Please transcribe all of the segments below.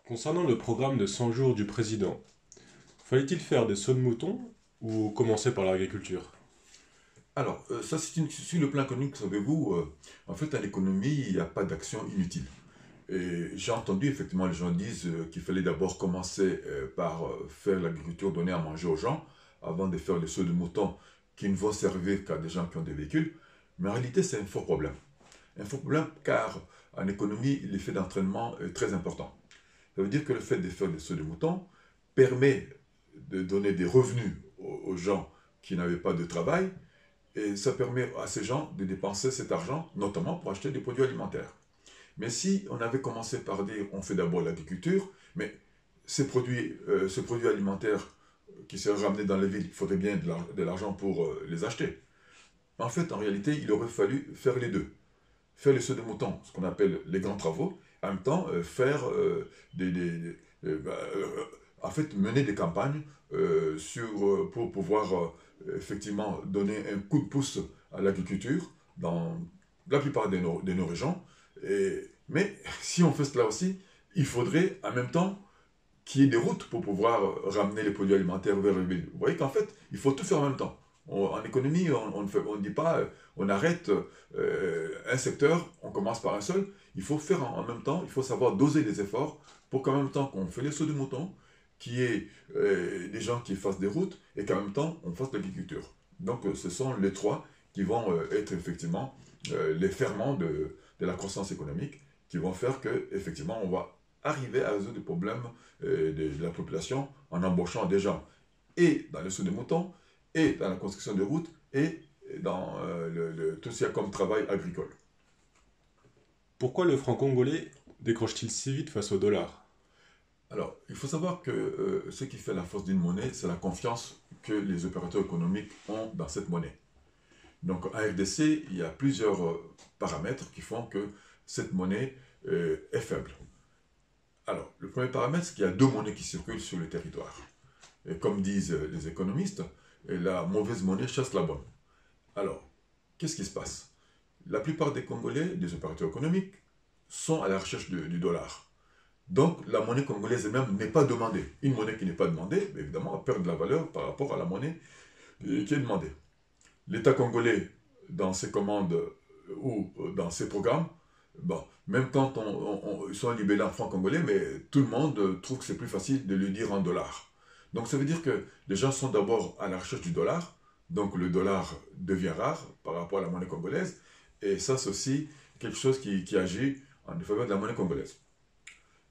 Concernant le programme de 100 jours du président, fallait-il faire des sauts de moutons ou commencer par l'agriculture? Alors, ça c'est sur le plan économique, savez-vous, en fait, en économie, il n'y a pas d'action inutile. Et j'ai entendu effectivement les gens disent qu'il fallait d'abord commencer par faire l'agriculture, donner à manger aux gens, avant de faire les sauts de moutons qui ne vont servir qu'à des gens qui ont des véhicules. Mais en réalité, c'est un faux problème. Un faux problème car en économie, l'effet d'entraînement est très important. Ça veut dire que le fait de faire des sauts de moutons permet de donner des revenus aux gens qui n'avaient pas de travail et ça permet à ces gens de dépenser cet argent, notamment pour acheter des produits alimentaires. Mais si on avait commencé par dire on fait d'abord l'agriculture, mais ces produits alimentaires qui seraient ramenés dans les villes, il faudrait bien de l'argent pour les acheter. En fait, en réalité, il aurait fallu faire les deux. Faire les sauts de mouton, ce qu'on appelle les grands travaux, en même temps faire en fait, mener des campagnes pour pouvoir effectivement donner un coup de pouce à l'agriculture dans la plupart de nos régions. Mais si on fait cela aussi, il faudrait en même temps qu'il y ait des routes pour pouvoir ramener les produits alimentaires vers les villes. Vous voyez qu'en fait, il faut tout faire en même temps. En économie, on ne dit pas on arrête un secteur, on commence par un seul. Il faut faire en même temps, il faut savoir doser les efforts pour qu'en même temps qu'on fait les sauts de mouton, qu'il y ait des gens qui fassent des routes et qu'en même temps on fasse de l'agriculture. Donc ce sont les trois qui vont être effectivement les ferments de la croissance économique qui vont faire que effectivement on va arriver à résoudre les problèmes de la population en embauchant des gens et dans les sauts de moutons et dans la construction de routes et dans tout ce qu'il y a comme travail agricole. Pourquoi le franc congolais décroche-t-il si vite face au dollar? Alors, il faut savoir que ce qui fait la force d'une monnaie, c'est la confiance que les opérateurs économiques ont dans cette monnaie. Donc, en RDC, il y a plusieurs paramètres qui font que cette monnaie est faible. Alors, le premier paramètre, c'est qu'il y a deux monnaies qui circulent sur le territoire. Et comme disent les économistes, la mauvaise monnaie chasse la bonne. Alors, qu'est-ce qui se passe? La plupart des Congolais, des opérateurs économiques, sont à la recherche du dollar. Donc, la monnaie congolaise elle-même n'est pas demandée. Une monnaie qui n'est pas demandée, évidemment, perd de la valeur par rapport à la monnaie qui est demandée. L'État congolais, dans ses commandes ou dans ses programmes, bon, même quand ils sont libellés en francs congolais, mais tout le monde trouve que c'est plus facile de le dire en dollars. Donc ça veut dire que les gens sont d'abord à la recherche du dollar, donc le dollar devient rare par rapport à la monnaie congolaise, et ça c'est aussi quelque chose qui agit en faveur de la monnaie congolaise.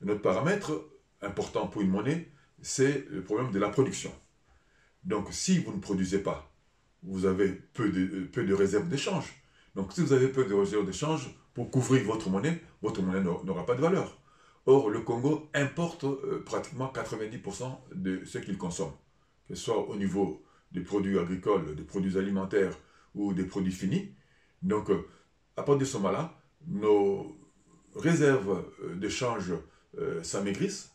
Un autre paramètre important pour une monnaie, c'est le problème de la production. Donc si vous ne produisez pas, vous avez peu de réserves d'échange. Donc si vous avez peu de réserves d'échange, pour couvrir votre monnaie n'aura pas de valeur. Or, le Congo importe pratiquement 90% de ce qu'il consomme, que ce soit au niveau des produits agricoles, des produits alimentaires ou des produits finis. Donc, à partir de ce moment-là, nos réserves d'échange s'amaigrissent.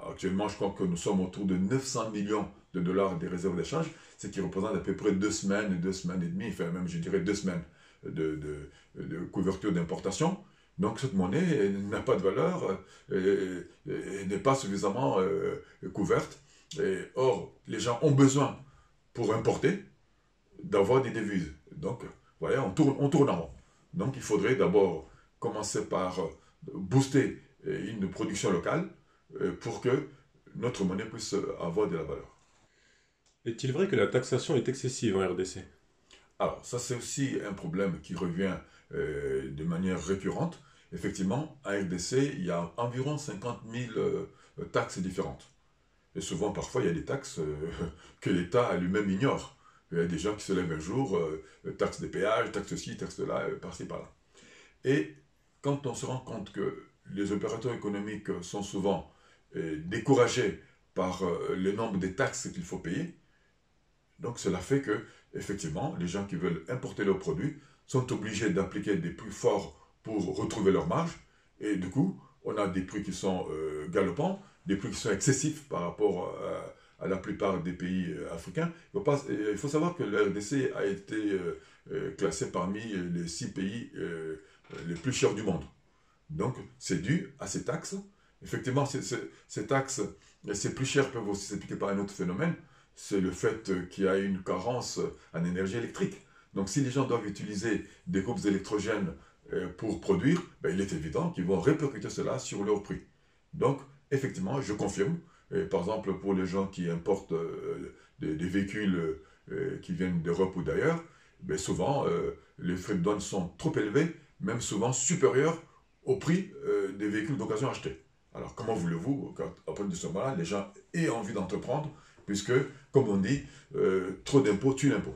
Actuellement, je crois que nous sommes autour de 900 millions de dollars des réserves d'échange, ce qui représente à peu près 2 semaines et demie, enfin même je dirais 2 semaines de couverture d'importation. Donc cette monnaie n'a pas de valeur, n'est pas suffisamment couverte. Or, les gens ont besoin, pour importer, d'avoir des devises. Donc, voilà, on tourne en rond. Donc il faudrait d'abord commencer par booster une production locale pour que notre monnaie puisse avoir de la valeur. Est-il vrai que la taxation est excessive en RDC? Alors, ça c'est aussi un problème qui revient de manière récurrente. Effectivement, à RDC, il y a environ 50 000 taxes différentes. Et souvent, parfois, il y a des taxes que l'État lui-même ignore. Il y a des gens qui se lèvent un jour, taxes des péages, taxes ci, taxes là, par-ci, par-là. Et quand on se rend compte que les opérateurs économiques sont souvent découragés par le nombre de taxes qu'il faut payer, donc cela fait que, effectivement, les gens qui veulent importer leurs produits sont obligés d'appliquer des prix forts pour retrouver leur marge. Et du coup, on a des prix qui sont galopants, des prix qui sont excessifs par rapport à la plupart des pays africains. Il faut savoir que la RDC a été classé parmi les 6 pays les plus chers du monde. Donc, c'est dû à ces taxes Effectivement, ces taxes, c'est plus cher, peuvent aussi s'expliquer par un autre phénomène, c'est le fait qu'il y a une carence en énergie électrique. Donc si les gens doivent utiliser des groupes électrogènes pour produire, ben, il est évident qu'ils vont répercuter cela sur leur prix. Donc, effectivement, je confirme, par exemple pour les gens qui importent des véhicules qui viennent d'Europe ou d'ailleurs, ben, souvent les frais de douane sont trop élevés, même souvent supérieurs au prix des véhicules d'occasion achetés. Alors, comment voulez-vous qu'à partir de ce moment-là, les gens aient envie d'entreprendre, puisque, comme on dit, trop d'impôts tue l'impôt.